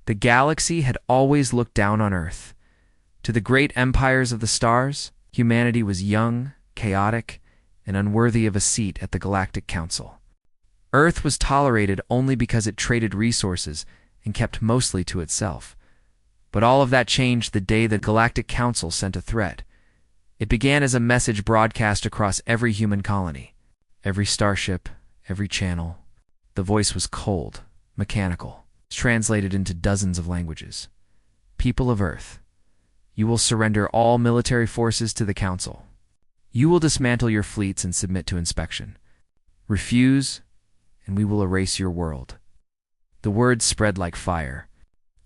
The galaxy had always looked down on Earth. To the great empires of the stars, humanity was young, chaotic, and unworthy of a seat at the Galactic Council. Earth was tolerated only because it traded resources and kept mostly to itself. But all of that changed the day the Galactic Council sent a threat. It began as a message broadcast across every human colony, every starship, every channel. The voice was cold, mechanical, translated into dozens of languages. People of Earth, you will surrender all military forces to the Council. You will dismantle your fleets and submit to inspection. Refuse, and we will erase your world. The words spread like fire.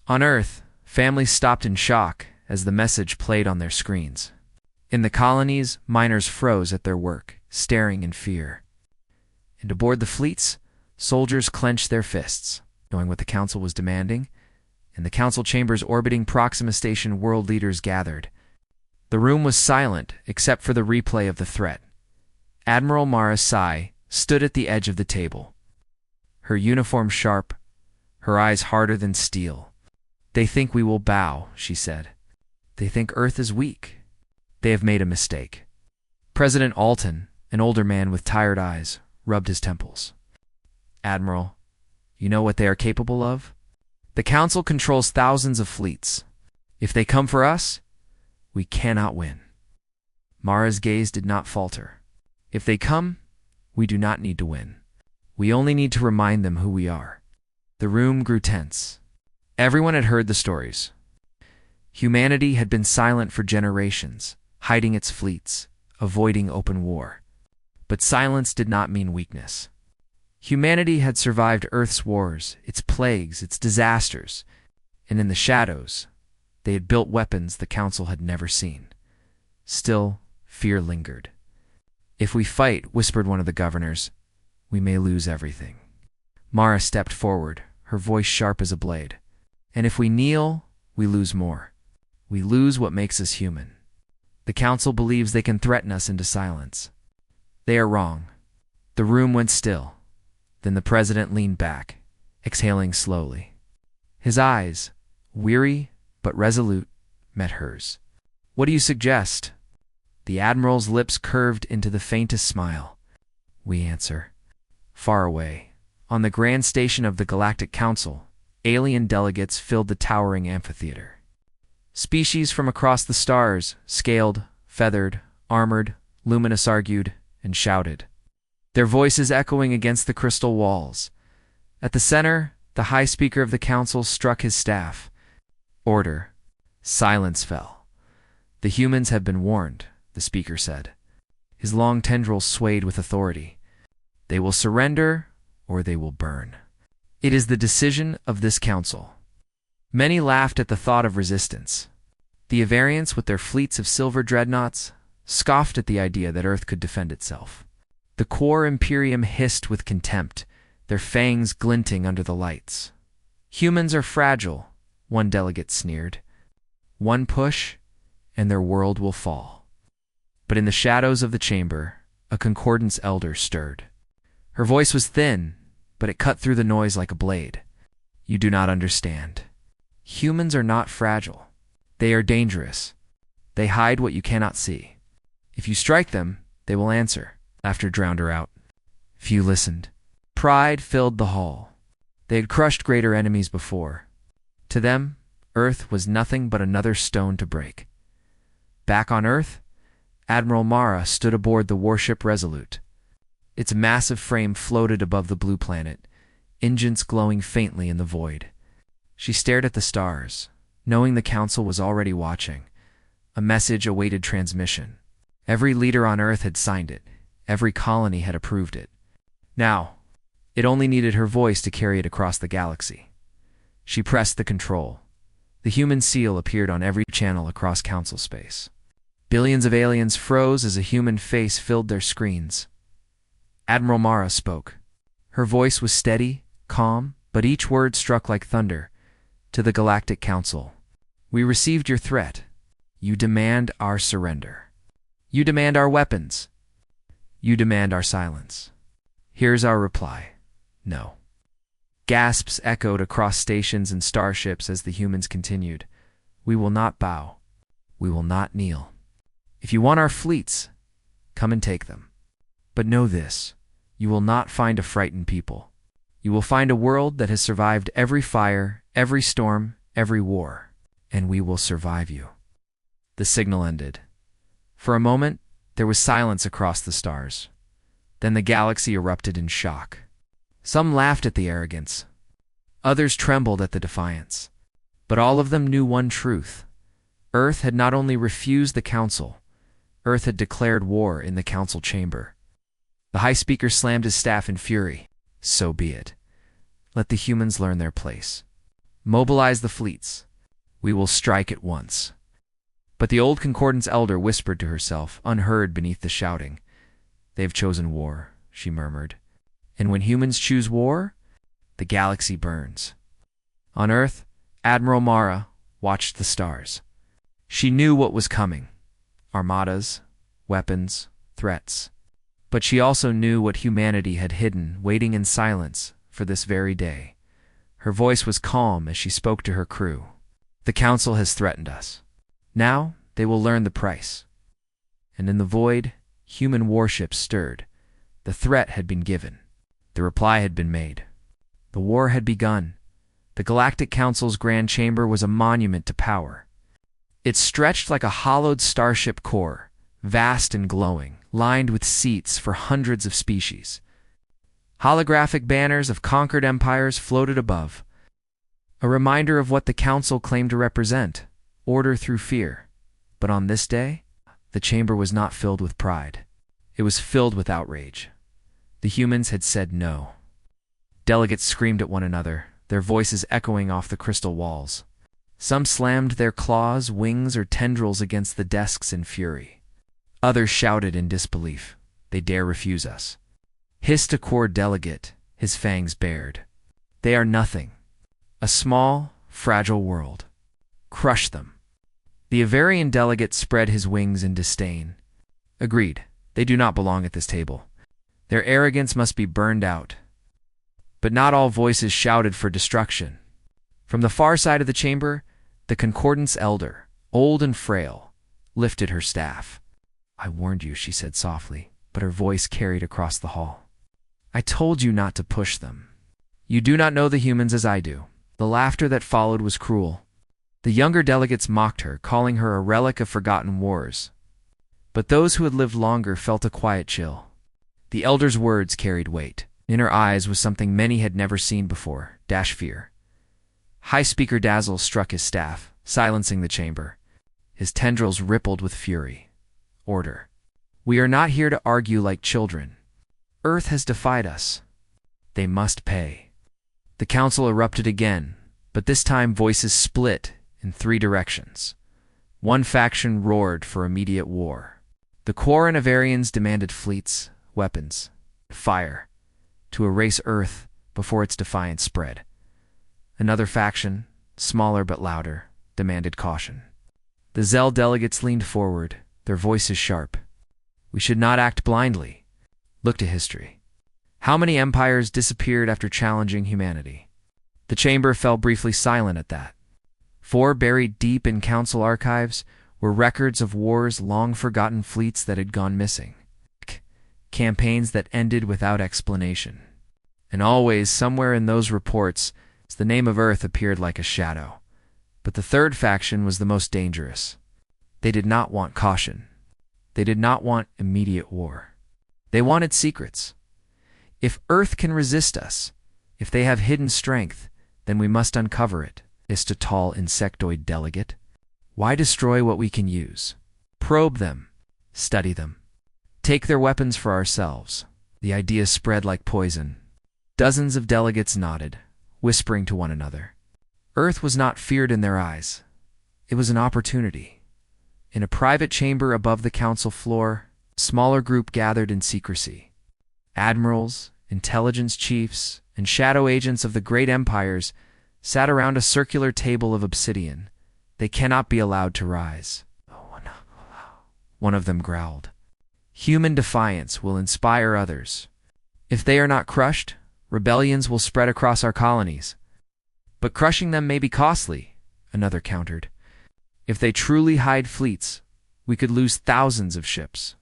On Earth, families stopped in shock as the message played on their screens. In the colonies, miners froze at their work, staring in fear. And aboard the fleets, soldiers clenched their fists, knowing what the Council was demanding. In the Council chambers orbiting Proxima Station, world leaders gathered. The room was silent except for the replay of the threat. Admiral Mara Sai stood at the edge of the table. Her uniform sharp, her eyes harder than steel. They think we will bow, she said. They think Earth is weak. They have made a mistake. President Alton, an older man with tired eyes, rubbed his temples. Admiral, you know what they are capable of? The Council controls thousands of fleets. If they come for us, we cannot win. Mara's gaze did not falter. If they come, we do not need to win. We only need to remind them who we are. The room grew tense. Everyone had heard the stories. Humanity had been silent for generations, hiding its fleets, avoiding open war. But silence did not mean weakness. Humanity had survived Earth's wars, its plagues, its disasters, and in the shadows, they had built weapons the Council had never seen. Still, fear lingered. If we fight, whispered one of the governors, we may lose everything. Mara stepped forward, her voice sharp as a blade. And if we kneel, we lose more. We lose what makes us human. The Council believes they can threaten us into silence. They are wrong. The room went still. Then the president leaned back, exhaling slowly. His eyes, weary but resolute, met hers. What do you suggest? The admiral's lips curved into the faintest smile. We answer. Far away, on the grand station of the Galactic Council, alien delegates filled the towering amphitheater. Species from across the stars, scaled, feathered, armored, luminous, argued, and shouted, their voices echoing against the crystal walls. At the center, the high speaker of the Council struck his staff. Order. Silence fell. The humans have been warned, the speaker said. His long tendrils swayed with authority. They will surrender, or they will burn. It is the decision of this Council. Many laughed at the thought of resistance. The Avarians, with their fleets of silver dreadnoughts, scoffed at the idea that Earth could defend itself. The core Imperium hissed with contempt, their fangs glinting under the lights. Humans are fragile, one delegate sneered. One push, and their world will fall. But in the shadows of the chamber, a concordance elder stirred. Her voice was thin, but it cut through the noise like a blade. You do not understand. Humans are not fragile. They are dangerous. They hide what you cannot see. If you strike them, they will answer. Laughter drowned her out. Few listened. Pride filled the hall. They had crushed greater enemies before. To them, Earth was nothing but another stone to break. Back on Earth, Admiral Mara stood aboard the warship Resolute. Its massive frame floated above the blue planet, engines glowing faintly in the void. She stared at the stars, knowing the Council was already watching. A message awaited transmission. Every leader on Earth had signed it. Every colony had approved it. Now, it only needed her voice to carry it across the galaxy. She pressed the control. The human seal appeared on every channel across Council space. Billions of aliens froze as a human face filled their screens. Admiral Mara spoke. Her voice was steady, calm, but each word struck like thunder. To the Galactic Council. We received your threat. You demand our surrender. You demand our weapons. You demand our silence. Here's our reply. No. Gasps echoed across stations and starships as the humans continued. We will not bow. We will not kneel. If you want our fleets, come and take them. But know this, you will not find a frightened people. You will find a world that has survived every fire, every storm, every war, and we will survive you. The signal ended. For a moment, there was silence across the stars. Then the galaxy erupted in shock. Some laughed at the arrogance. Others trembled at the defiance. But all of them knew one truth. Earth had not only refused the council, Earth had declared war in the council chamber. The High Speaker slammed his staff in fury. So be it. Let the humans learn their place. Mobilize the fleets. We will strike at once. But the old Concordance elder whispered to herself, unheard beneath the shouting. They've chosen war, she murmured. And when humans choose war, the galaxy burns. On Earth, Admiral Mara watched the stars. She knew what was coming. Armadas, weapons, threats. But she also knew what humanity had hidden, waiting in silence for this very day. Her voice was calm as she spoke to her crew. The Council has threatened us. Now they will learn the price. And in the void, human warships stirred. The threat had been given. The reply had been made. The war had begun. The Galactic Council's Grand Chamber was a monument to power. It stretched like a hollowed starship core, vast and glowing, lined with seats for hundreds of species. Holographic banners of conquered empires floated above, a reminder of what the Council claimed to represent, order through fear. But on this day, the chamber was not filled with pride. It was filled with outrage. The humans had said no. Delegates screamed at one another, their voices echoing off the crystal walls. Some slammed their claws, wings, or tendrils against the desks in fury. Others shouted in disbelief. They dare refuse us. Hissed a core delegate, his fangs bared. They are nothing. A small, fragile world. Crush them. The Avarian delegate spread his wings in disdain. Agreed, they do not belong at this table. Their arrogance must be burned out. But not all voices shouted for destruction. From the far side of the chamber, the Concordance elder, old and frail, lifted her staff. I warned you, she said softly, but her voice carried across the hall. I told you not to push them. You do not know the humans as I do. The laughter that followed was cruel. The younger delegates mocked her, calling her a relic of forgotten wars. But those who had lived longer felt a quiet chill. The elder's words carried weight. In her eyes was something many had never seen before, fear. High Speaker Dazzle struck his staff, silencing the chamber. His tendrils rippled with fury. Order. We are not here to argue like children. Earth has defied us. They must pay. The council erupted again, but this time voices split in three directions. One faction roared for immediate war. The Core and Avarians demanded fleets, weapons, fire, to erase Earth before its defiance spread. Another faction, smaller but louder, demanded caution. The Zell delegates leaned forward, their voices sharp. We should not act blindly. Look to history. How many empires disappeared after challenging humanity? The chamber fell briefly silent at that. For buried deep in council archives were records of wars, long forgotten fleets that had gone missing. Campaigns that ended without explanation. And always, somewhere in those reports, the name of Earth appeared like a shadow. But the third faction was the most dangerous. They did not want caution. They did not want immediate war. They wanted secrets. If Earth can resist us, if they have hidden strength, then we must uncover it, hissed a tall insectoid delegate. Why destroy what we can use? Probe them. Study them. Take their weapons for ourselves. The idea spread like poison. Dozens of delegates nodded, whispering to one another. Earth was not feared in their eyes. It was an opportunity. In a private chamber above the council floor, a smaller group gathered in secrecy. Admirals, intelligence chiefs, and shadow agents of the great empires sat around a circular table of obsidian. They cannot be allowed to rise. One of them growled. Human defiance will inspire others. If they are not crushed, Rebellions will spread across our colonies. But crushing them may be costly, another countered. If they truly hide fleets, we could lose thousands of ships.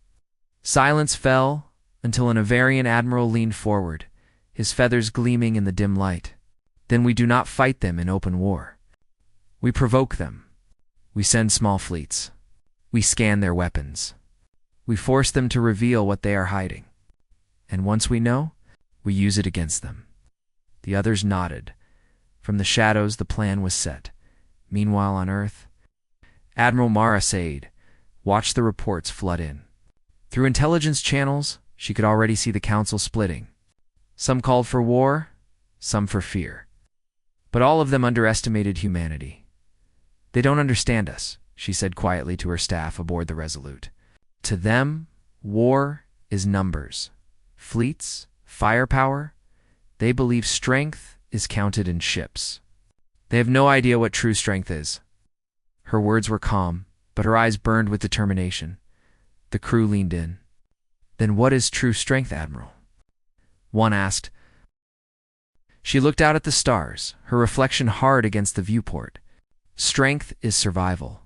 Silence fell until an Avarian admiral leaned forward, his feathers gleaming in the dim light. Then we do not fight them in open war. We provoke them. We send small fleets. We scan their weapons. We force them to reveal what they are hiding. And once we know, we use it against them. The others nodded. From the shadows, the plan was set. Meanwhile, on Earth, Admiral Mara Said watched the reports flood in. Through intelligence channels, she could already see the council splitting. Some called for war, some for fear. But all of them underestimated humanity. They don't understand us, she said quietly to her staff aboard the Resolute. To them, war is numbers. Fleets, firepower, they believe strength is counted in ships. They have no idea what true strength is. Her words were calm, but her eyes burned with determination. The crew leaned in. Then what is true strength, Admiral? One asked. She looked out at the stars, her reflection hard against the viewport. Strength is survival,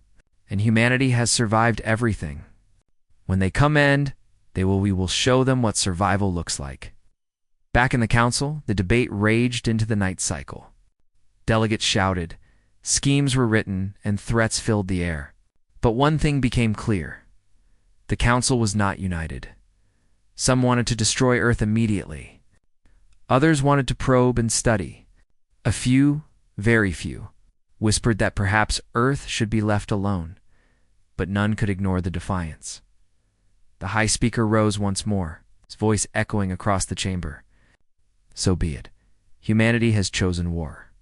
and humanity has survived everything. When they come end, we will show them what survival looks like. Back in the council, the debate raged into the night cycle. Delegates shouted, schemes were written, and threats filled the air. But one thing became clear. The council was not united. Some wanted to destroy Earth immediately. Others wanted to probe and study. A few, very few, whispered that perhaps Earth should be left alone, but none could ignore the defiance. The high speaker rose once more, his voice echoing across the chamber. So be it. Humanity has chosen war.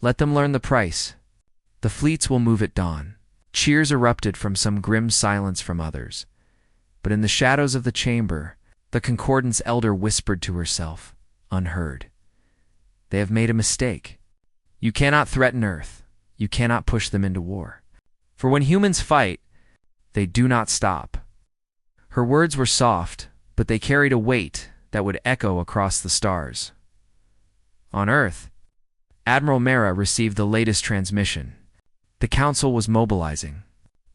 Let them learn the price. The fleets will move at dawn. Cheers erupted from some grim silence from others. But in the shadows of the chamber, the Concordance elder whispered to herself, unheard. They have made a mistake. You cannot threaten Earth. You cannot push them into war. For when humans fight, they do not stop. Her words were soft, but they carried a weight that would echo across the stars. On Earth, Admiral Mara received the latest transmission. The council was mobilizing.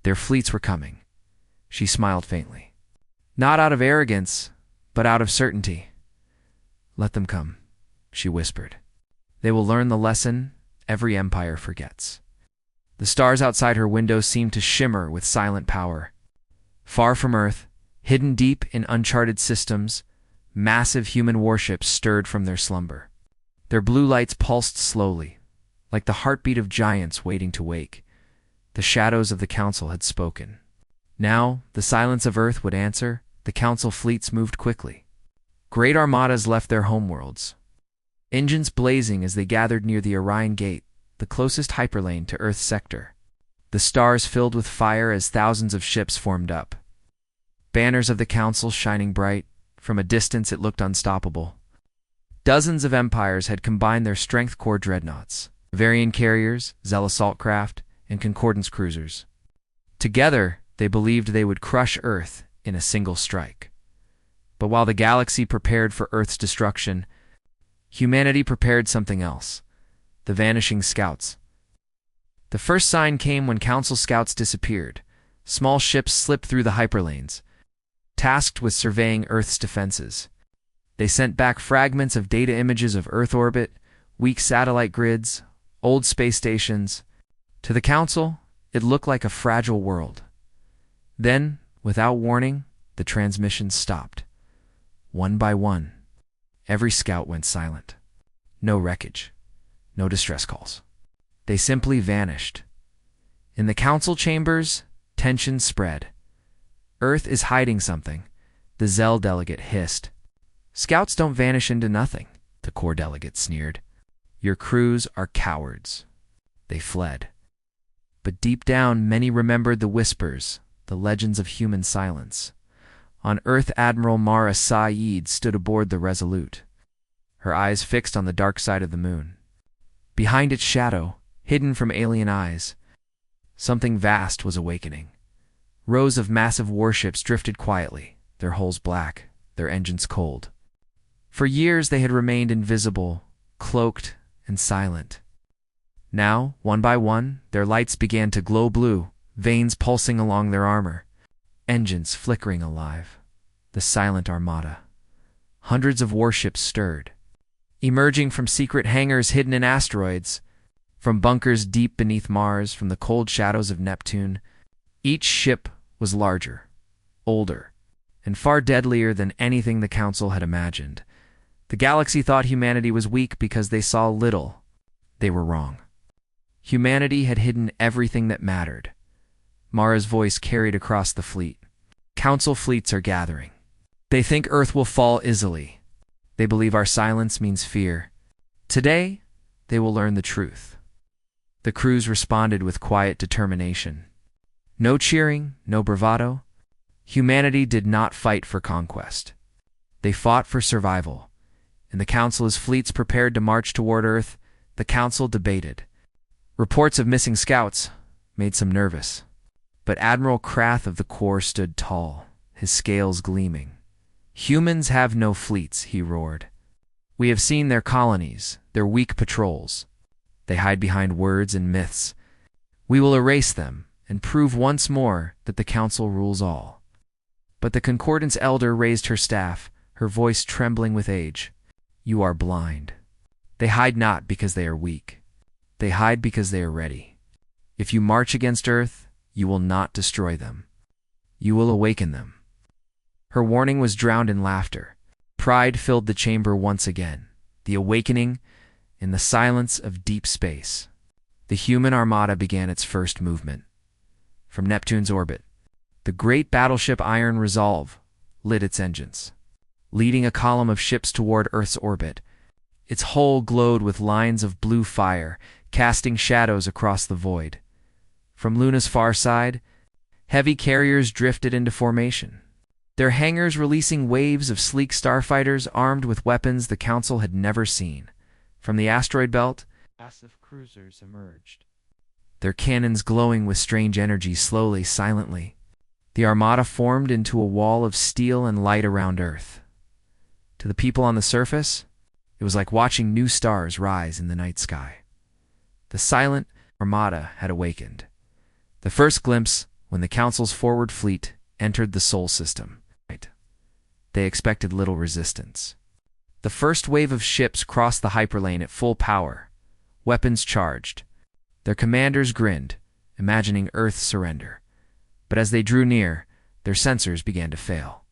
Their fleets were coming. She smiled faintly. Not out of arrogance, but out of certainty. Let them come, she whispered. They will learn the lesson every empire forgets. The stars outside her window seemed to shimmer with silent power. Far from Earth, hidden deep in uncharted systems, massive human warships stirred from their slumber. Their blue lights pulsed slowly, like the heartbeat of giants waiting to wake. The shadows of the council had spoken. Now, the silence of Earth would answer. The council fleets moved quickly. Great armadas left their homeworlds, engines blazing as they gathered near the Orion Gate, the closest hyperlane to Earth's sector. The stars filled with fire as thousands of ships formed up. Banners of the council shining bright. From a distance it looked unstoppable. Dozens of empires had combined their strength core dreadnoughts, Varian carriers, Zell assault craft, and Concordance cruisers. Together, they believed they would crush Earth in a single strike. But while the galaxy prepared for Earth's destruction, humanity prepared something else. The vanishing scouts. The first sign came when council scouts disappeared. Small ships slipped through the hyperlanes, tasked with surveying Earth's defenses. They sent back fragments of data images of Earth orbit, weak satellite grids, old space stations. To the council, it looked like a fragile world. Then, without warning, the transmissions stopped. One by one, every scout went silent. No wreckage, no distress calls. They simply vanished. In the council chambers, tension spread. Earth is hiding something, the Zell delegate hissed. Scouts don't vanish into nothing, the core delegate sneered. Your crews are cowards. They fled. But deep down, many remembered the whispers, the legends of human silence. On Earth, Admiral Mara Said stood aboard the Resolute, her eyes fixed on the dark side of the moon. Behind its shadow, hidden from alien eyes, something vast was awakening. Rows of massive warships drifted quietly, their hulls black, their engines cold. For years they had remained invisible, cloaked, and silent. Now, one by one, their lights began to glow blue, veins pulsing along their armor, engines flickering alive. The silent armada. Hundreds of warships stirred, emerging from secret hangars hidden in asteroids, from bunkers deep beneath Mars, from the cold shadows of Neptune. Each ship was larger, older, and far deadlier than anything the Council had imagined. The galaxy thought humanity was weak because they saw little. They were wrong. Humanity had hidden everything that mattered. Mara's voice carried across the fleet. Council fleets are gathering. They think Earth will fall easily. They believe our silence means fear. Today, they will learn the truth. The crews responded with quiet determination. No cheering, no bravado. Humanity did not fight for conquest. They fought for survival. And the Council, as fleets prepared to march toward Earth, the Council debated. Reports of missing scouts made some nervous. But Admiral Krath of the Corps stood tall, his scales gleaming. Humans have no fleets, he roared. We have seen their colonies, their weak patrols. They hide behind words and myths. We will erase them and prove once more that the Council rules all. But the Concordance elder raised her staff, her voice trembling with age. You are blind. They hide not because they are weak. They hide because they are ready. If you march against Earth, you will not destroy them. You will awaken them. Her warning was drowned in laughter. Pride filled the chamber once again. The awakening in the silence of deep space. The human armada began its first movement. From Neptune's orbit, the great battleship Iron Resolve lit its engines, leading a column of ships toward Earth's orbit. Its hull glowed with lines of blue fire, casting shadows across the void. From Luna's far side, heavy carriers drifted into formation, their hangars releasing waves of sleek starfighters armed with weapons the Council had never seen. From the asteroid belt, massive cruisers emerged, their cannons glowing with strange energy. Slowly, silently, the armada formed into a wall of steel and light around Earth. To the people on the surface, it was like watching new stars rise in the night sky. The silent armada had awakened. The first glimpse when the Council's forward fleet entered the Sol system. They expected little resistance. The first wave of ships crossed the hyperlane at full power, weapons charged. Their commanders grinned, imagining Earth's surrender. But as they drew near, their sensors began to fail.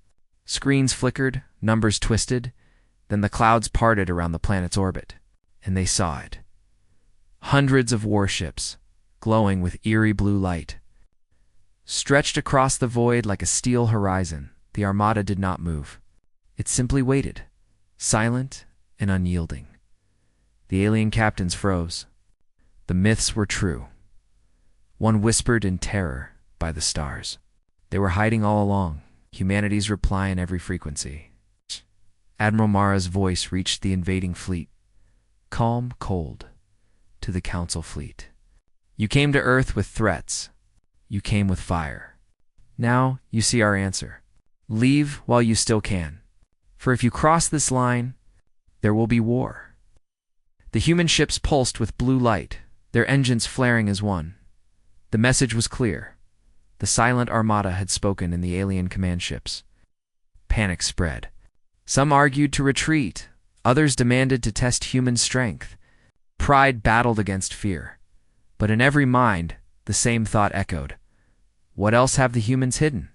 Screens flickered, numbers twisted, then the clouds parted around the planet's orbit, and they saw it. Hundreds of warships, glowing with eerie blue light. Stretched across the void like a steel horizon, the armada did not move. It simply waited, silent and unyielding. The alien captains froze. The myths were true. One whispered in terror by the stars. They were hiding all along, humanity's reply in every frequency. Admiral Mara's voice reached the invading fleet, calm, cold, to the Council fleet. You came to Earth with threats. You came with fire. Now you see our answer. Leave while you still can. For if you cross this line, there will be war. The human ships pulsed with blue light, their engines flaring as one. The message was clear. The silent armada had spoken in the alien command ships. Panic spread. Some argued to retreat. Others demanded to test human strength. Pride battled against fear. But in every mind, the same thought echoed. What else have the humans hidden?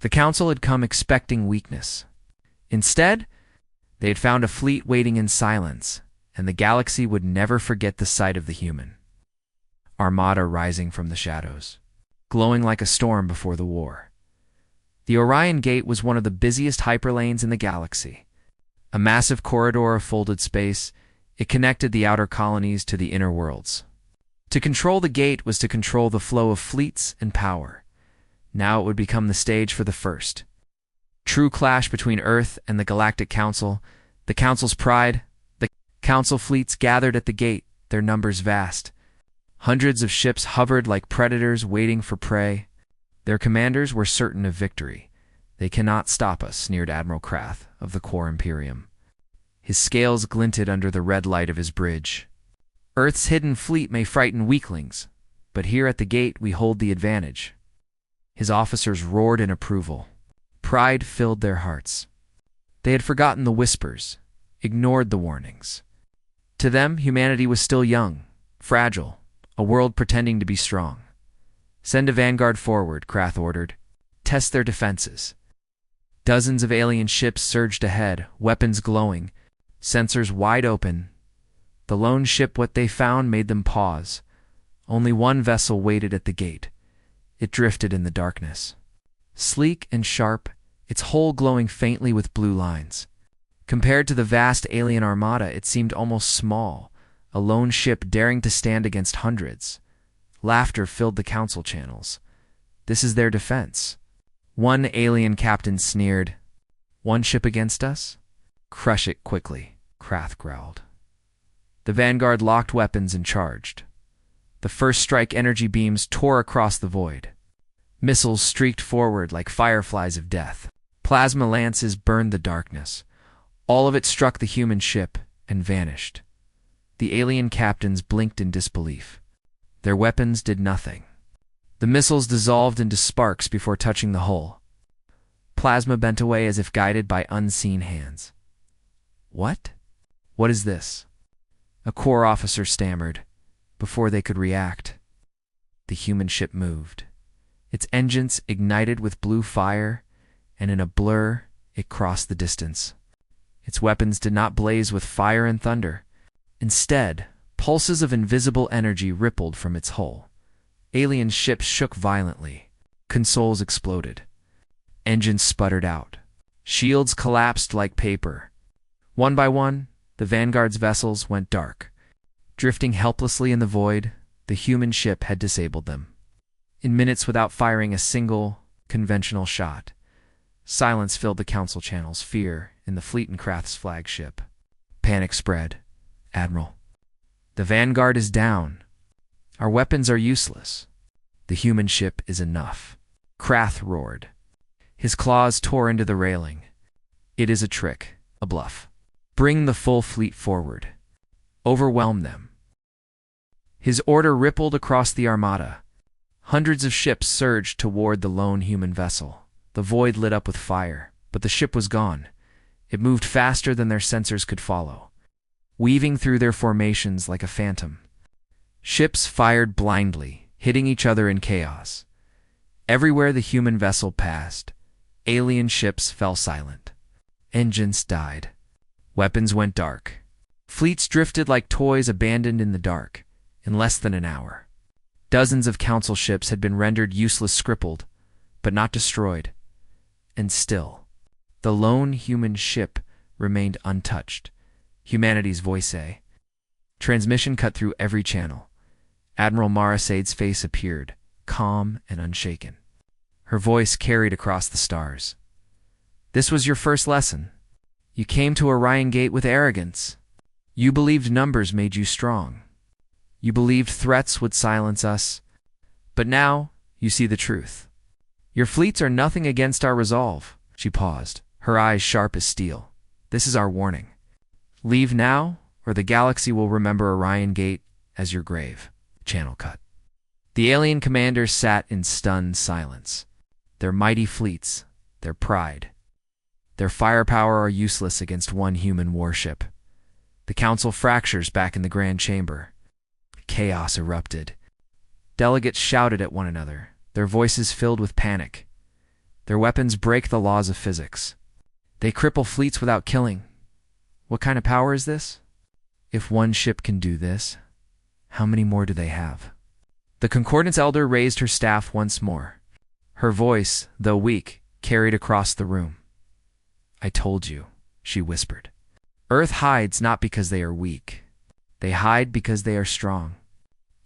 The Council had come expecting weakness. Instead, they had found a fleet waiting in silence, and the galaxy would never forget the sight of the human armada rising from the shadows, glowing like a storm before the war. The Orion Gate was one of the busiest hyperlanes in the galaxy. A massive corridor of folded space, it connected the outer colonies to the inner worlds. To control the gate was to control the flow of fleets and power. Now it would become the stage for the first true clash between Earth and the Galactic Council. The Council's pride, the Council fleets gathered at the gate, their numbers vast. Hundreds of ships hovered like predators waiting for prey. Their commanders were certain of victory. They cannot stop us, sneered Admiral Krath of the Core Imperium. His scales glinted under the red light of his bridge. Earth's hidden fleet may frighten weaklings, but here at the gate we hold the advantage. His officers roared in approval. Pride filled their hearts. They had forgotten the whispers, ignored the warnings. To them, humanity was still young, fragile, a world pretending to be strong. Send a vanguard forward, Krath ordered. Test their defenses. Dozens of alien ships surged ahead, weapons glowing, sensors wide open. The lone ship what they found made them pause. Only one vessel waited at the gate. It drifted in the darkness. Sleek and sharp, its hull glowing faintly with blue lines. Compared to the vast alien armada, it seemed almost small, a lone ship daring to stand against hundreds. Laughter filled the council channels. This is their defense. One alien captain sneered. One ship against us? Crush it quickly, Krath growled. The vanguard locked weapons and charged. The first strike energy beams tore across the void. Missiles streaked forward like fireflies of death. Plasma lances burned the darkness. All of it struck the human ship and vanished. The alien captains blinked in disbelief. Their weapons did nothing. The missiles dissolved into sparks before touching the hull. Plasma bent away as if guided by unseen hands. What? What is this? A corps officer stammered. Before they could react, the human ship moved. Its engines ignited with blue fire, and in a blur, it crossed the distance. Its weapons did not blaze with fire and thunder. Instead, pulses of invisible energy rippled from its hull. Alien ships shook violently. Consoles exploded. Engines sputtered out. Shields collapsed like paper. One by one, the Vanguard's vessels went dark. Drifting helplessly in the void, the human ship had disabled them. In minutes without firing a single, conventional shot, silence filled the council channels, fear in the fleet and Krath's flagship. Panic spread. Admiral, the Vanguard is down. Our weapons are useless. The human ship is enough. Krath roared. His claws tore into the railing. It is a trick, a bluff. Bring the full fleet forward. Overwhelm them. His order rippled across the armada. Hundreds of ships surged toward the lone human vessel. The void lit up with fire, but the ship was gone. It moved faster than their sensors could follow, weaving through their formations like a phantom. Ships fired blindly, hitting each other in chaos. Everywhere the human vessel passed, alien ships fell silent. Engines died. Weapons went dark. Fleets drifted like toys abandoned in the dark. In less than an hour, dozens of council ships had been rendered useless, crippled, but not destroyed. And still, the lone human ship remained untouched. Humanity's voice. Transmission cut through every channel. Admiral Marasade's face appeared, calm and unshaken. Her voice carried across the stars. This was your first lesson. You came to Orion Gate with arrogance. You believed numbers made you strong. You believed threats would silence us. But now, you see the truth. Your fleets are nothing against our resolve. She paused, her eyes sharp as steel. This is our warning. Leave now, or the galaxy will remember Orion Gate as your grave. Channel cut. The alien commanders sat in stunned silence. Their mighty fleets, their pride, their firepower are useless against one human warship. The council fractures back in the Grand Chamber. Chaos erupted. Delegates shouted at one another, their voices filled with panic. Their weapons break the laws of physics. They cripple fleets without killing. What kind of power is this? If one ship can do this, how many more do they have? The Concordance Elder raised her staff once more. Her voice, though weak, carried across the room. I told you, she whispered. Earth hides not because they are weak. They hide because they are strong.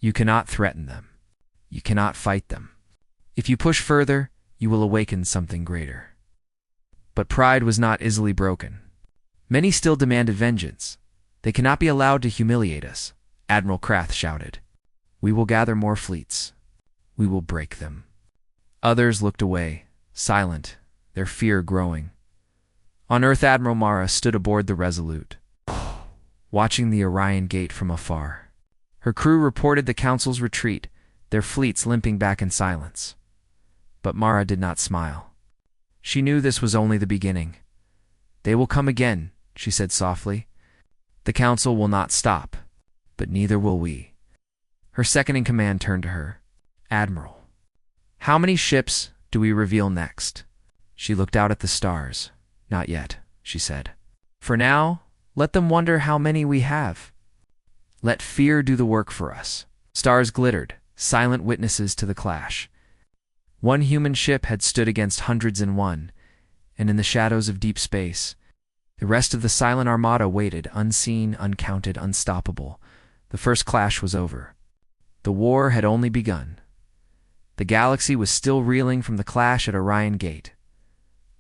You cannot threaten them. You cannot fight them. If you push further, you will awaken something greater. But pride was not easily broken. Many still demanded vengeance. They cannot be allowed to humiliate us, Admiral Krath shouted. We will gather more fleets. We will break them. Others looked away, silent, their fear growing. On Earth, Admiral Mara stood aboard the Resolute, watching the Orion Gate from afar. Her crew reported the Council's retreat, their fleets limping back in silence. But Mara did not smile. She knew this was only the beginning. "They will come again," she said softly. "The Council will not stop, but neither will we." Her second-in-command turned to her. "Admiral, how many ships do we reveal next?" She looked out at the stars. "Not yet," she said. "For now, let them wonder how many we have. Let fear do the work for us." Stars glittered, silent witnesses to the clash. One human ship had stood against hundreds in one, and in the shadows of deep space, the rest of the silent armada waited, unseen, uncounted, unstoppable. The first clash was over. The war had only begun. The galaxy was still reeling from the clash at Orion Gate.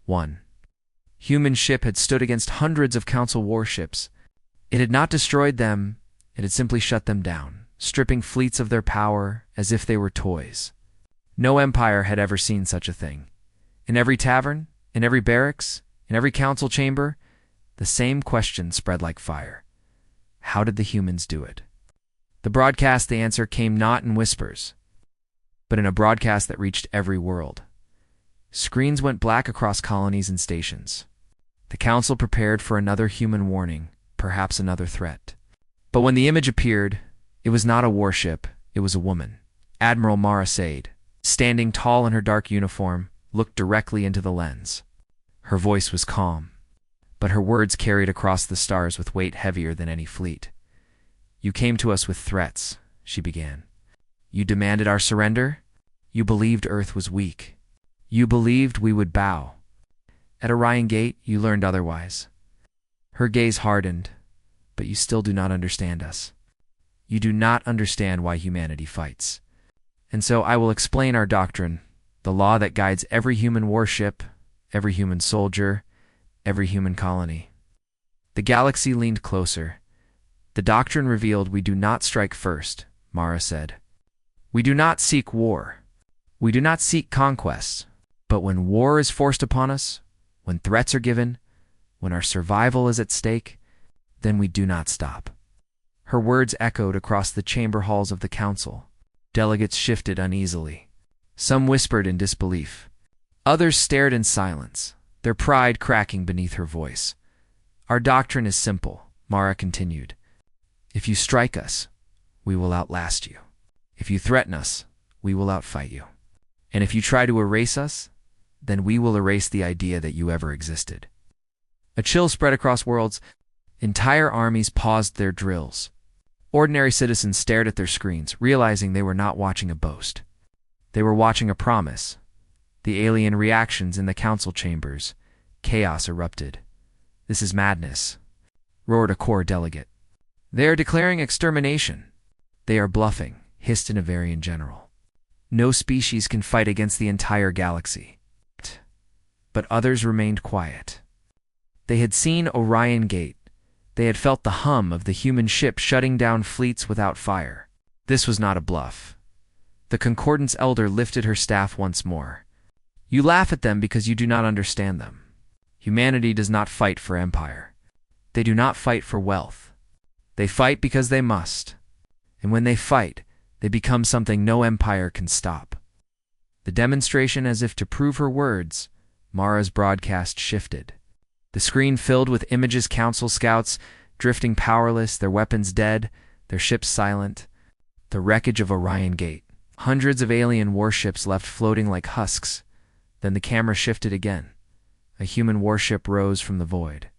One human ship had stood against hundreds of Council warships. It had not destroyed them, it had simply shut them down, stripping fleets of their power as if they were toys. No empire had ever seen such a thing. In every tavern, in every barracks, in every council chamber, the same question spread like fire. How did the humans do it? The broadcast, the answer came not in whispers, but in a broadcast that reached every world. Screens went black across colonies and stations. The Council prepared for another human warning, perhaps another threat. But when the image appeared, it was not a warship, it was a woman. Admiral Mara Sade, standing tall in her dark uniform, looked directly into the lens. Her voice was calm, but her words carried across the stars with weight heavier than any fleet. "You came to us with threats," she began. "You demanded our surrender. You believed Earth was weak. You believed we would bow. At Orion Gate, you learned otherwise." Her gaze hardened, "But you still do not understand us. You do not understand why humanity fights. And so I will explain our doctrine, the law that guides every human warship, every human soldier, every human colony." The galaxy leaned closer. "The doctrine revealed we do not strike first," Mara said. "We do not seek war. We do not seek conquests. But when war is forced upon us, when threats are given, when our survival is at stake, then we do not stop." Her words echoed across the chamber halls of the Council. Delegates shifted uneasily. Some whispered in disbelief. Others stared in silence, their pride cracking beneath her voice. "Our doctrine is simple," Mara continued. "If you strike us, we will outlast you. If you threaten us, we will outfight you. And if you try to erase us, then we will erase the idea that you ever existed." A chill spread across worlds. Entire armies paused their drills. Ordinary citizens stared at their screens, realizing they were not watching a boast. They were watching a promise. The alien reactions in the council chambers. Chaos erupted. "This is madness," roared a core delegate. "They are declaring extermination." "They are bluffing," hissed an Avarian general. "No species can fight against the entire galaxy." But others remained quiet. They had seen Orion Gate. They had felt the hum of the human ship shutting down fleets without fire. This was not a bluff. The Concordance elder lifted her staff once more. "You laugh at them because you do not understand them. Humanity does not fight for empire. They do not fight for wealth. They fight because they must. And when they fight, they become something no empire can stop." The demonstration, as if to prove her words, Mara's broadcast shifted. The screen filled with images, council scouts drifting powerless, their weapons dead, their ships silent. The wreckage of Orion Gate. Hundreds of alien warships left floating like husks. Then the camera shifted again. A human warship rose from the void.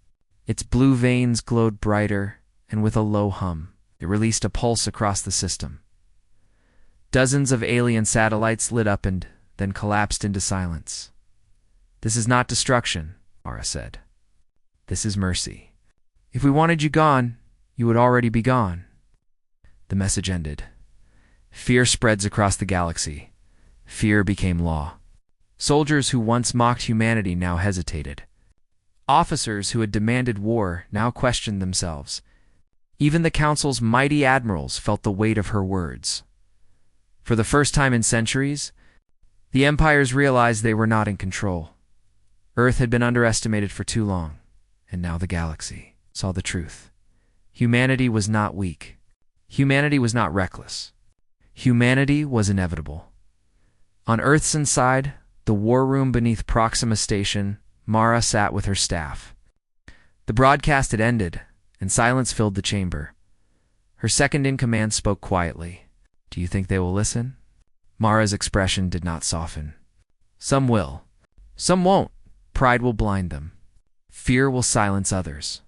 Its blue veins glowed brighter, and with a low hum, it released a pulse across the system. Dozens of alien satellites lit up and then collapsed into silence. "This is not destruction," Mara said. "This is mercy. If we wanted you gone, you would already be gone." The message ended. Fear spreads across the galaxy. Fear became law. Soldiers who once mocked humanity now hesitated. Officers who had demanded war now questioned themselves. Even the Council's mighty admirals felt the weight of her words. For the first time in centuries, the empires realized they were not in control. Earth had been underestimated for too long, and now the galaxy saw the truth. Humanity was not weak. Humanity was not reckless. Humanity was inevitable. On Earth's inside, the war room beneath Proxima Station, Mara sat with her staff. The broadcast had ended, and silence filled the chamber. Her second-in-command spoke quietly. "Do you think they will listen?" Mara's expression did not soften. "Some will. Some won't. Pride will blind them. Fear will silence others.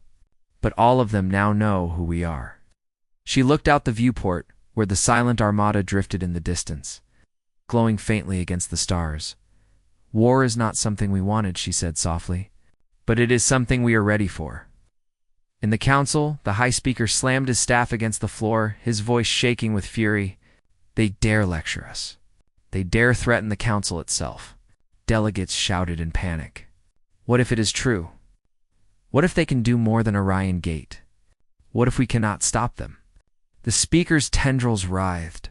But all of them now know who we are." She looked out the viewport, where the silent armada drifted in the distance, glowing faintly against the stars. "War is not something we wanted," she said softly, "but it is something we are ready for." In the council, the High Speaker slammed his staff against the floor, his voice shaking with fury. "They dare lecture us. They dare threaten the council itself." Delegates shouted in panic. "What if it is true? What if they can do more than Orion Gate? What if we cannot stop them?" The speaker's tendrils writhed.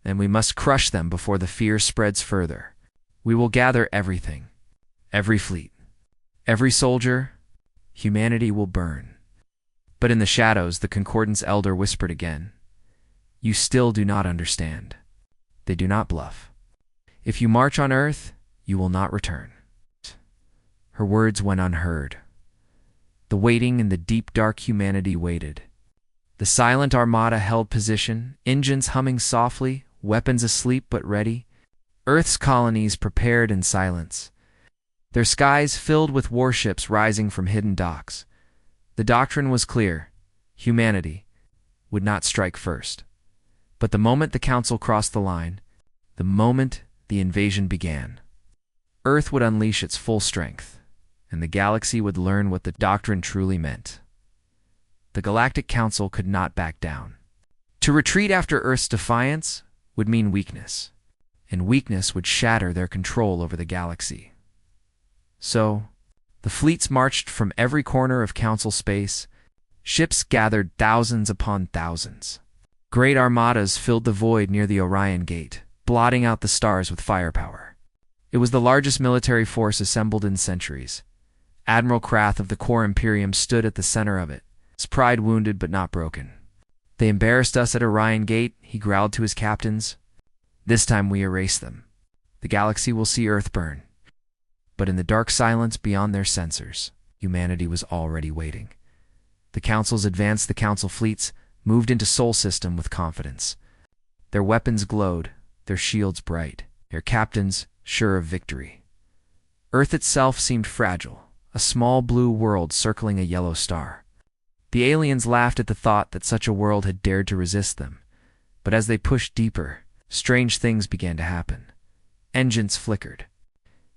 "And we must crush them before the fear spreads further. We will gather everything, every fleet, every soldier. Humanity will burn." But in the shadows, the Concordance elder whispered again, "You still do not understand. They do not bluff. If you march on Earth, you will not return." Her words went unheard. The waiting in the deep dark humanity waited. The silent armada held position, engines humming softly, weapons asleep but ready. Earth's colonies prepared in silence, their skies filled with warships rising from hidden docks. The doctrine was clear: humanity would not strike first. But the moment the Council crossed the line, the moment the invasion began, Earth would unleash its full strength, and the galaxy would learn what the doctrine truly meant. The Galactic Council could not back down. To retreat after Earth's defiance would mean weakness, and weakness would shatter their control over the galaxy. So, the fleets marched from every corner of Council space. Ships gathered thousands upon thousands. Great armadas filled the void near the Orion Gate, blotting out the stars with firepower. It was the largest military force assembled in centuries. Admiral Krath of the Core Imperium stood at the center of it, his pride wounded but not broken. "They embarrassed us at Orion Gate," he growled to his captains. "This time we erase them. The galaxy will see Earth burn." But in the dark silence beyond their sensors, humanity was already waiting. The Council's advanced, the Council fleets moved into Sol System with confidence. Their weapons glowed, their shields bright, their captains sure of victory. Earth itself seemed fragile, a small blue world circling a yellow star. The aliens laughed at the thought that such a world had dared to resist them. But as they pushed deeper, strange things began to happen. Engines flickered.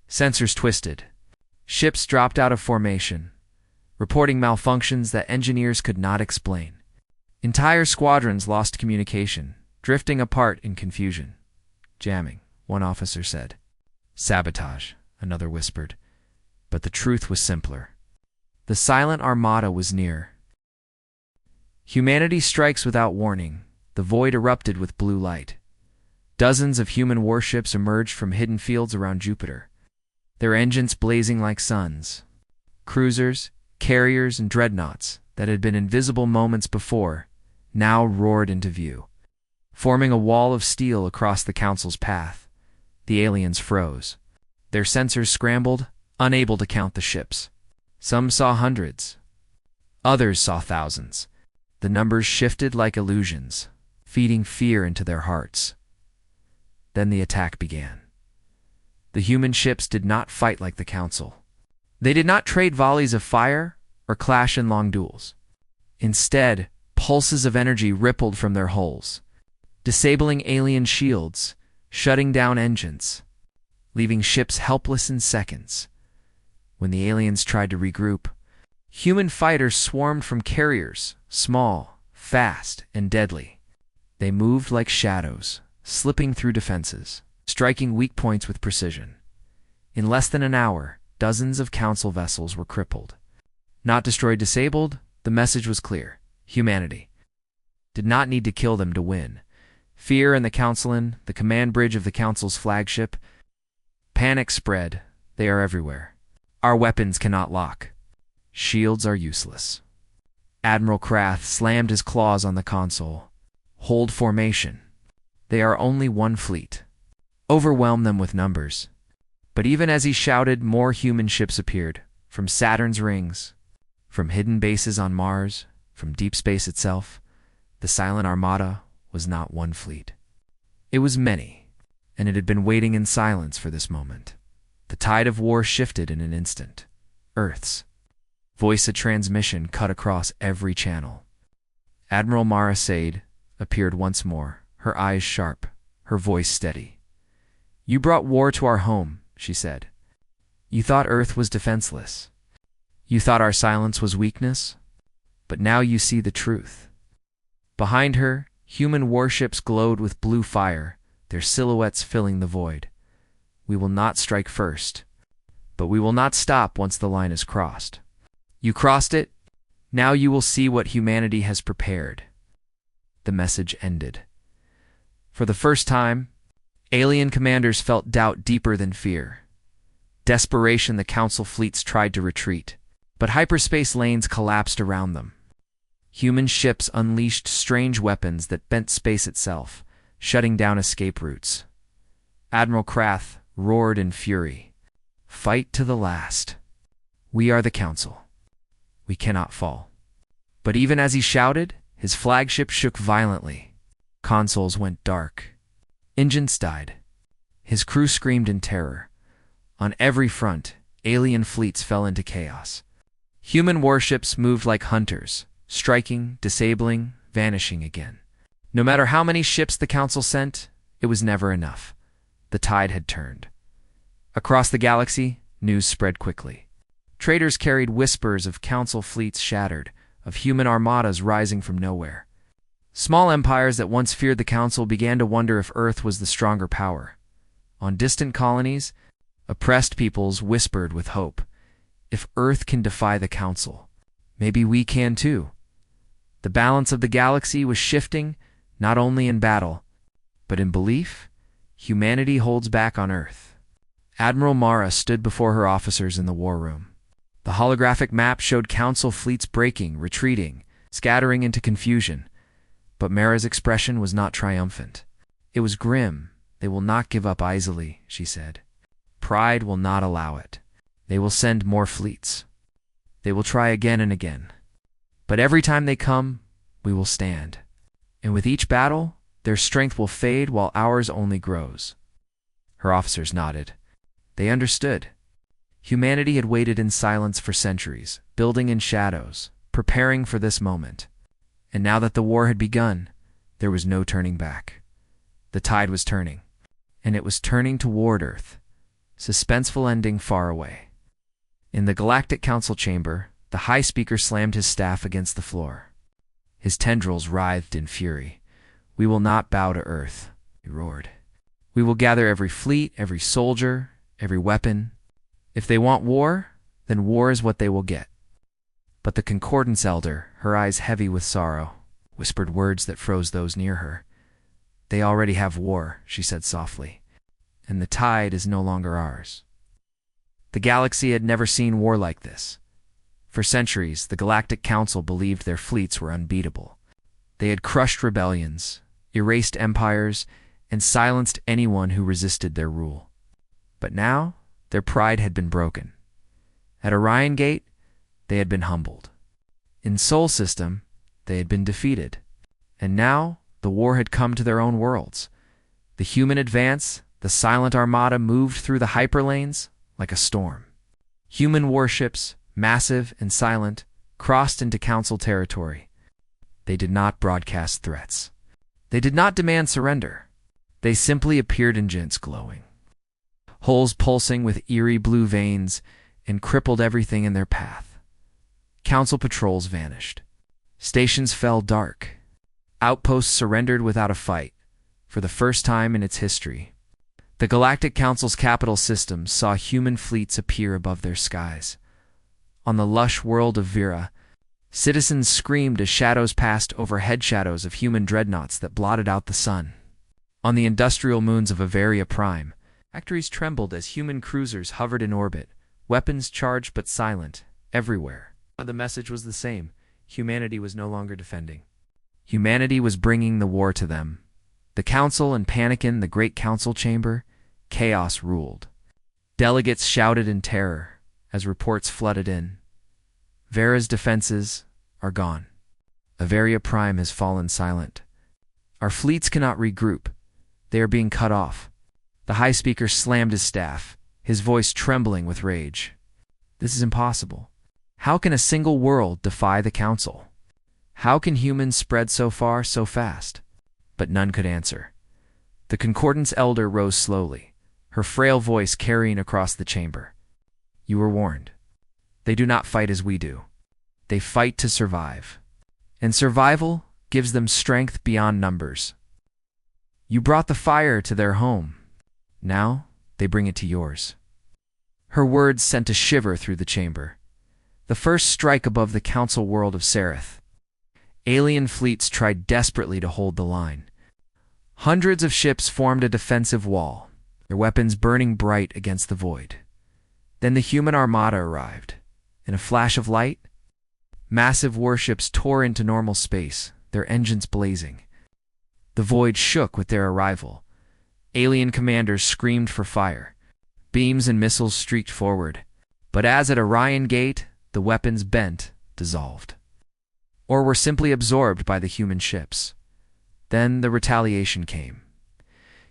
Sensors twisted. Ships dropped out of formation, reporting malfunctions that engineers could not explain. Entire squadrons lost communication, drifting apart in confusion. "Jamming," one officer said. "Sabotage," another whispered. But the truth was simpler. The silent armada was near. Humanity strikes without warning. The void erupted with blue light. Dozens of human warships emerged from hidden fields around Jupiter, their engines blazing like suns. Cruisers, carriers, and dreadnoughts that had been invisible moments before now roared into view, forming a wall of steel across the Council's path. The aliens froze. Their sensors scrambled, unable to count the ships. Some saw hundreds. Others saw thousands. The numbers shifted like illusions, feeding fear into their hearts. Then the attack began. The human ships did not fight like the Council. They did not trade volleys of fire or clash in long duels. Instead, pulses of energy rippled from their hulls, disabling alien shields, shutting down engines, leaving ships helpless in seconds. When the aliens tried to regroup, human fighters swarmed from carriers, small, fast, and deadly. They moved like shadows, slipping through defenses, striking weak points with precision. In less than an hour, dozens of Council vessels were crippled. Not destroyed, disabled, the message was clear. Humanity did not need to kill them to win. Fear in the Councilin, the command bridge of the Council's flagship. Panic spread. They are everywhere. Our weapons cannot lock. Shields are useless. Admiral Krath slammed his claws on the console. Hold formation. They are only one fleet. Overwhelm them with numbers. But even as he shouted, more human ships appeared, from Saturn's rings, from hidden bases on Mars, from deep space itself. The silent armada was not one fleet. It was many, and it had been waiting in silence for this moment. The tide of war shifted in an instant. Earth's voice of transmission cut across every channel. Admiral Mara Sade appeared once more, her eyes sharp, her voice steady. "You brought war to our home," she said. "You thought Earth was defenseless. You thought our silence was weakness. But now you see the truth." Behind her, human warships glowed with blue fire, their silhouettes filling the void. "We will not strike first, but we will not stop once the line is crossed. You crossed it, now you will see what humanity has prepared." The message ended. For the first time, alien commanders felt doubt deeper than fear. Desperation, the Council fleets tried to retreat, but hyperspace lanes collapsed around them. Human ships unleashed strange weapons that bent space itself, shutting down escape routes. Admiral Krath roared in fury. "Fight to the last. We are the Council. We cannot fall." But even as he shouted, his flagship shook violently. Consoles went dark. Engines died. His crew screamed in terror. On every front, alien fleets fell into chaos. Human warships moved like hunters, striking, disabling, vanishing again. No matter how many ships the Council sent, it was never enough. The tide had turned. Across the galaxy, news spread quickly. Traders carried whispers of Council fleets shattered, of human armadas rising from nowhere. Small empires that once feared the Council began to wonder if Earth was the stronger power. On distant colonies, oppressed peoples whispered with hope, "If Earth can defy the Council, maybe we can too." The balance of the galaxy was shifting, not only in battle, but in belief. Humanity holds back on Earth. Admiral Mara stood before her officers in the war room. The holographic map showed Council fleets breaking, retreating, scattering into confusion. But Mara's expression was not triumphant. It was grim. "They will not give up easily," she said. "Pride will not allow it. They will send more fleets. They will try again and again. But every time they come, we will stand. And with each battle, their strength will fade while ours only grows." Her officers nodded. They understood. Humanity had waited in silence for centuries, building in shadows, preparing for this moment. And now that the war had begun, there was no turning back. The tide was turning, and it was turning toward Earth, suspenseful ending far away. In the Galactic Council chamber, the High Speaker slammed his staff against the floor. His tendrils writhed in fury. "We will not bow to Earth," he roared. "We will gather every fleet, every soldier, every weapon. If they want war, then war is what they will get." But the Concordance Elder, her eyes heavy with sorrow, whispered words that froze those near her. "They already have war," she said softly, "and the tide is no longer ours." The galaxy had never seen war like this. For centuries, the Galactic Council believed their fleets were unbeatable. They had crushed rebellions, erased empires, and silenced anyone who resisted their rule. But now, their pride had been broken. At Orion Gate, they had been humbled. In Sol System, they had been defeated. And now, the war had come to their own worlds. The human advance, the silent armada moved through the hyperlanes like a storm. Human warships, massive and silent, crossed into Council territory. They did not broadcast threats. They did not demand surrender. They simply appeared in gents glowing. Holes pulsing with eerie blue veins and crippled everything in their path. Council patrols vanished. Stations fell dark. Outposts surrendered without a fight, for the first time in its history. The Galactic Council's capital system saw human fleets appear above their skies. On the lush world of Vera, citizens screamed as shadows passed over head shadows of human dreadnoughts that blotted out the sun. On the industrial moons of Averia Prime, factories trembled as human cruisers hovered in orbit, weapons charged but silent, everywhere. The message was the same. humanity was no longer defending. Humanity was bringing the war to them. The council and panic in the great council chamber, chaos ruled. Delegates shouted in terror as reports flooded in. Vera's defenses are gone. Averia Prime has fallen silent. Our fleets cannot regroup. They are being cut off. The High Speaker slammed his staff, his voice trembling with rage. This is impossible. How can a single world defy the Council? How can humans spread so far so fast? But none could answer. The Concordance Elder rose slowly, her frail voice carrying across the chamber. You were warned. They do not fight as we do. They fight to survive. And survival gives them strength beyond numbers. You brought the fire to their home. Now they bring it to yours. Her words sent a shiver through the chamber. The first strike above the council world of Sereth. Alien fleets tried desperately to hold the line. Hundreds of ships formed a defensive wall, their weapons burning bright against the void. Then the human armada arrived. In a flash of light, massive warships tore into normal space, their engines blazing. The void shook with their arrival. Alien commanders screamed for fire. Beams and missiles streaked forward. But as at Orion Gate, the weapons bent, dissolved. Or were simply absorbed by the human ships. Then the retaliation came.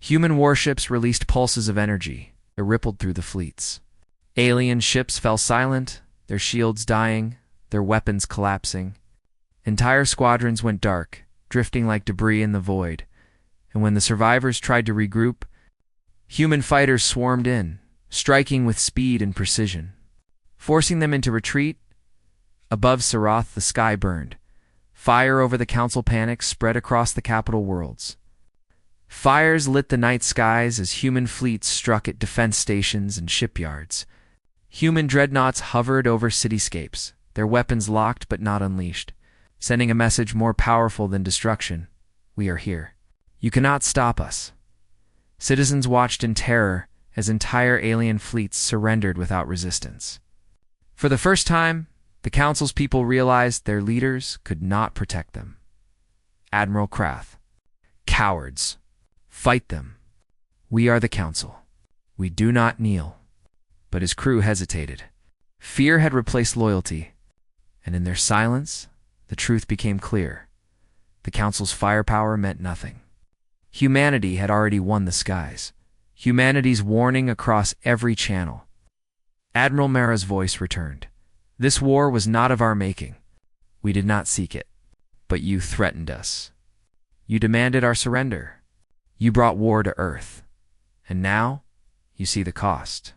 Human warships released pulses of energy that rippled through the fleets. Alien ships fell silent, their shields dying, their weapons collapsing. Entire squadrons went dark, drifting like debris in the void. And when the survivors tried to regroup, human fighters swarmed in, striking with speed and precision. Forcing them into retreat, above Sarath the sky burned. Fire over the council panic spread across the capital worlds. Fires lit the night skies as human fleets struck at defense stations and shipyards. Human dreadnoughts hovered over cityscapes, their weapons locked but not unleashed, sending a message more powerful than destruction. We are here. You cannot stop us. Citizens watched in terror as entire alien fleets surrendered without resistance. For the first time, the Council's people realized their leaders could not protect them. Admiral Krath. Cowards. Fight them. We are the Council. We do not kneel. But his crew hesitated. Fear had replaced loyalty, and in their silence, the truth became clear. The Council's firepower meant nothing. Humanity had already won the skies. Humanity's warning across every channel. Admiral Mara's voice returned. This war was not of our making. We did not seek it. But you threatened us. You demanded our surrender. You brought war to Earth. And now, you see the cost.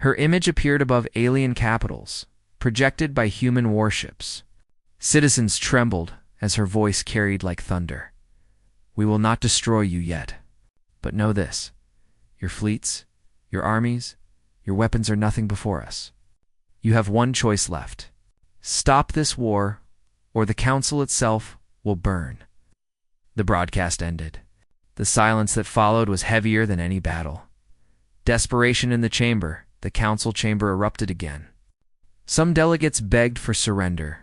Her image appeared above alien capitals, projected by human warships. Citizens trembled as her voice carried like thunder. We will not destroy you yet. But know this. Your fleets, your armies, your weapons are nothing before us. You have one choice left. Stop this war, or the Council itself will burn. The broadcast ended. The silence that followed was heavier than any battle. Desperation in the chamber, the Council chamber erupted again. Some delegates begged for surrender.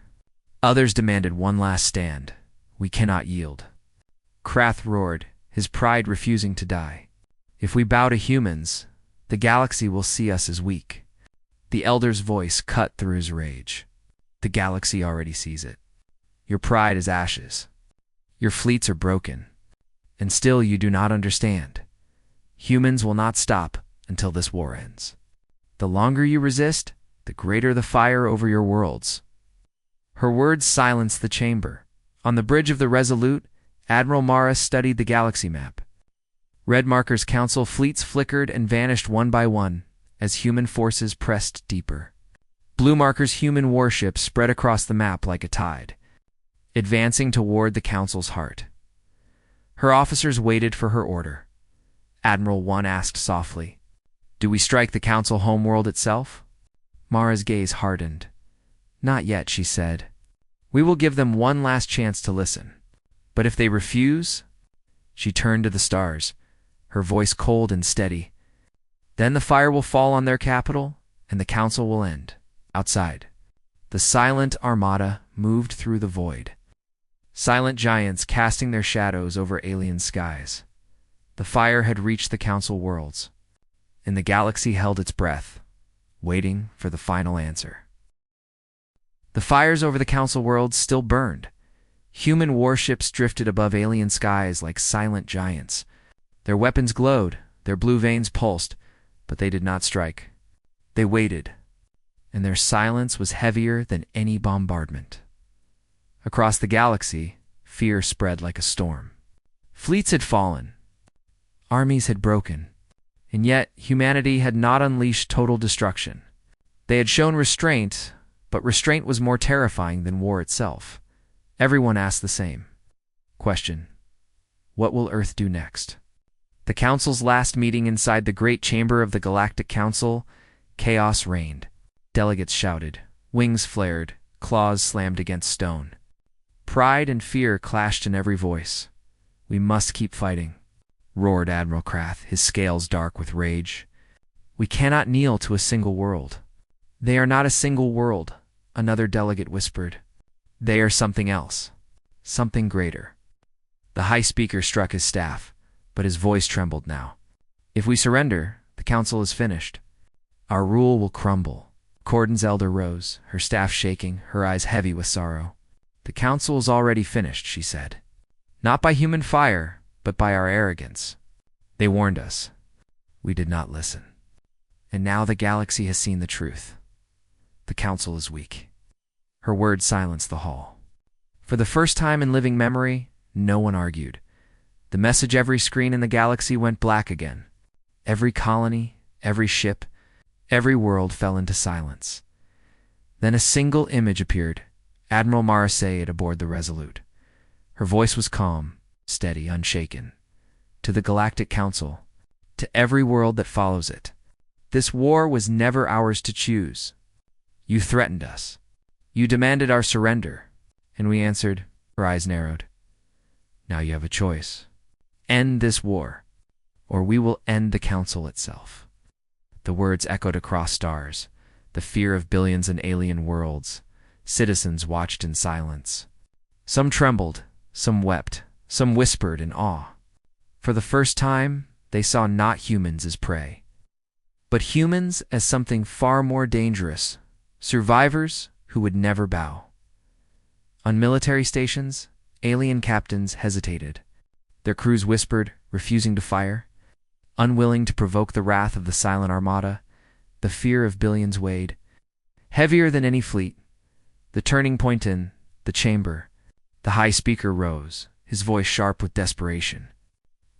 Others demanded one last stand. We cannot yield. Krath roared, his pride refusing to die. If we bow to humans, the galaxy will see us as weak. The Elder's voice cut through his rage. The galaxy already sees it. Your pride is ashes. Your fleets are broken. And still you do not understand. Humans will not stop until this war ends. The longer you resist, the greater the fire over your worlds. Her words silenced the chamber. On the bridge of the Resolute, Admiral Mara studied the galaxy map. Red Marker's council fleets flickered and vanished one by one as human forces pressed deeper. Blue Marker's human warships spread across the map like a tide, advancing toward the council's heart. Her officers waited for her order. Admiral 1 asked softly, "Do we strike the council homeworld itself?" Mara's gaze hardened. "Not yet," she said. "We will give them one last chance to listen. But if they refuse..." She turned to the stars, her voice cold and steady. "Then the fire will fall on their capital, and the council will end. Outside, the silent armada moved through the void. Silent giants casting their shadows over alien skies. The fire had reached the council worlds, and the galaxy held its breath, waiting for the final answer. The fires over the council worlds still burned. Human warships drifted above alien skies like silent giants. Their weapons glowed, their blue veins pulsed, but they did not strike. They waited, and their silence was heavier than any bombardment. Across the galaxy, fear spread like a storm. Fleets had fallen. Armies had broken. And yet, humanity had not unleashed total destruction. They had shown restraint, but restraint was more terrifying than war itself. Everyone asked the same question: what will Earth do next? The Council's last meeting inside the great chamber of the Galactic Council, chaos reigned. Delegates shouted, wings flared, claws slammed against stone. Pride and fear clashed in every voice. "We must keep fighting," roared Admiral Krath, his scales dark with rage. "We cannot kneel to a single world." "They are not a single world," another delegate whispered. "They are something else, something greater." The High Speaker struck his staff, but his voice trembled now. "If we surrender, the council is finished. Our rule will crumble." Corden's elder rose, her staff shaking, her eyes heavy with sorrow. "The council is already finished," she said. "Not by human fire, but by our arrogance. They warned us. We did not listen. And now the galaxy has seen the truth. The council is weak." Her words silenced the hall. For the first time in living memory, no one argued. The message every screen in the galaxy went black again. Every colony, every ship, every world fell into silence. Then a single image appeared, Admiral Mara Sayed aboard the Resolute. Her voice was calm, steady, unshaken. "To the Galactic Council, to every world that follows it, this war was never ours to choose. You threatened us. You demanded our surrender, and we answered." Her eyes narrowed. "Now you have a choice. End this war, or we will end the council itself." The words echoed across stars, the fear of billions in alien worlds. Citizens watched in silence. Some trembled, some wept, some whispered in awe. For the first time, they saw not humans as prey, but humans as something far more dangerous, survivors who would never bow. On military stations, alien captains hesitated. Their crews whispered, refusing to fire. Unwilling to provoke the wrath of the silent armada, the fear of billions weighed. Heavier than any fleet, the turning point in the chamber, the High Speaker rose, his voice sharp with desperation.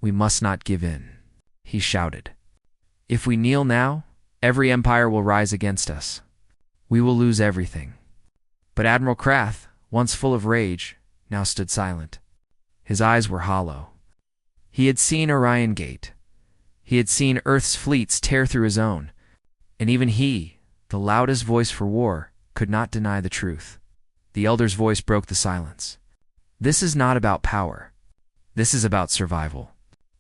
"We must not give in," he shouted. "If we kneel now, every empire will rise against us. We will lose everything." But Admiral Krath, once full of rage, now stood silent. His eyes were hollow. He had seen Orion Gate. He had seen Earth's fleets tear through his own. And even he, the loudest voice for war, could not deny the truth. The elder's voice broke the silence. "This is not about power. This is about survival.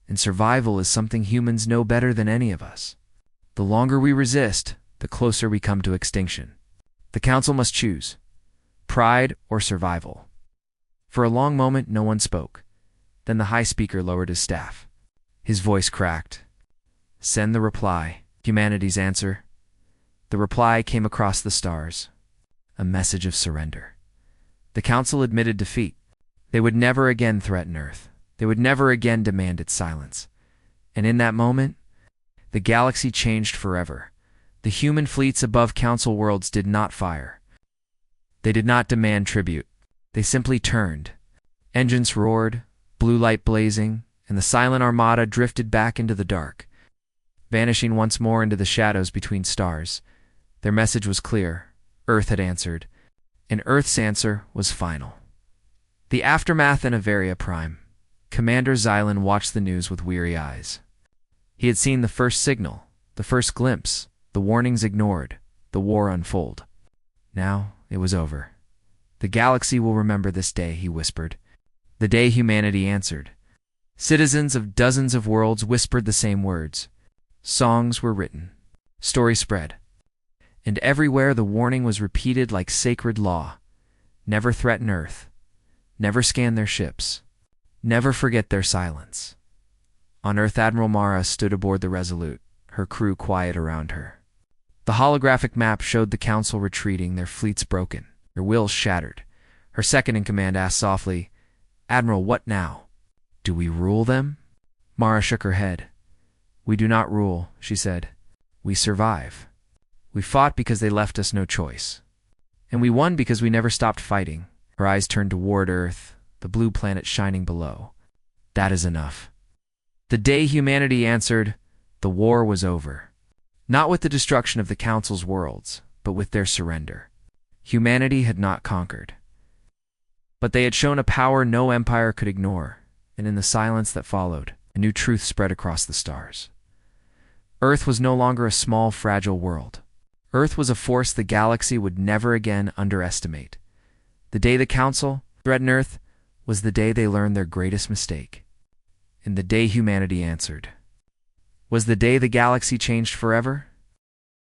And survival is something humans know better than any of us. The longer we resist, the closer we come to extinction. The council must choose pride or survival." For a long moment, no one spoke. Then the High Speaker lowered his staff. His voice cracked. "Send the reply, humanity's answer." The reply came across the stars. A message of surrender. The council admitted defeat. They would never again threaten Earth. They would never again demand its silence. And in that moment, the galaxy changed forever. The human fleets above council worlds did not fire. They did not demand tribute. They simply turned. Engines roared, blue light blazing, and the silent armada drifted back into the dark, vanishing once more into the shadows between stars. Their message was clear. Earth had answered, and Earth's answer was final. The aftermath in Averia Prime. Commander Xylan watched the news with weary eyes. He had seen the first signal, the first glimpse, the warnings ignored, the war unfold. Now it was over. "The galaxy will remember this day," he whispered. The day humanity answered. Citizens of dozens of worlds whispered the same words. Songs were written. Stories spread. And everywhere the warning was repeated like sacred law. Never threaten Earth. Never scan their ships. Never forget their silence. On Earth, Admiral Mara stood aboard the Resolute, her crew quiet around her. The holographic map showed the Council retreating, their fleets broken, their wills shattered. Her second-in-command asked softly, "Admiral, what now? Do we rule them?" Mara shook her head. "We do not rule," she said. "We survive. We fought because they left us no choice. And we won because we never stopped fighting." Her eyes turned toward Earth, the blue planet shining below. "That is enough." The day humanity answered, the war was over. Not with the destruction of the Council's worlds, but with their surrender. Humanity had not conquered. But they had shown a power no empire could ignore, and in the silence that followed, a new truth spread across the stars. Earth was no longer a small, fragile world. Earth was a force the galaxy would never again underestimate. The day the Council threatened Earth was the day they learned their greatest mistake. And the day humanity answered was the day the galaxy changed forever.